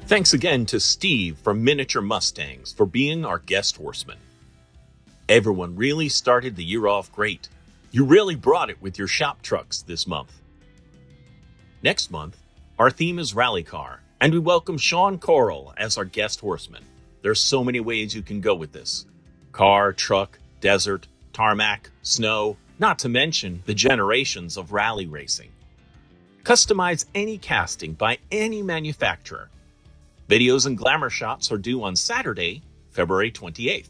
Thanks again to Steve from Miniature Mustangs for being our guest horseman. Everyone really started the year off great. You really brought it with your shop trucks this month. Next month, our theme is Rally Car, and we welcome Sean Korol as our guest horseman. There's so many ways you can go with this. Car, truck, desert, tarmac, snow, not to mention the generations of rally racing. Customize any casting by any manufacturer. Videos and glamour shots are due on Saturday, February 28th.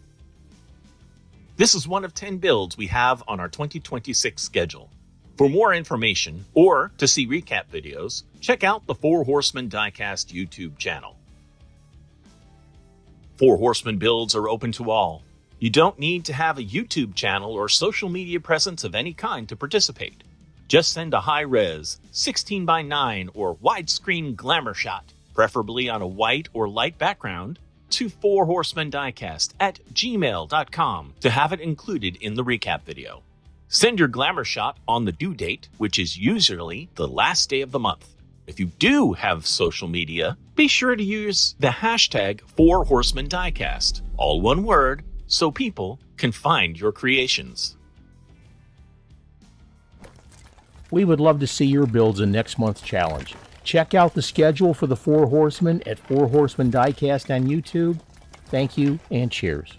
This is one of 10 builds we have on our 2026 schedule. For more information or to see recap videos, check out the Four Horsemen Diecast YouTube channel. Four Horsemen builds are open to all. You don't need to have a YouTube channel or social media presence of any kind to participate. Just send a high-res 16:9 or widescreen glamour shot, preferably on a white or light background, to 4horsemendiecast@gmail.com to have it included in the recap video. Send your glamour shot on the due date, which is usually the last day of the month. If you do have social media, be sure to use the hashtag 4horsemendiecast, all one word, so people can find your creations. We would love to see your builds in next month's challenge. Check out the schedule for the Four Horsemen at 4 Horsemen Diecast on YouTube. Thank you and cheers.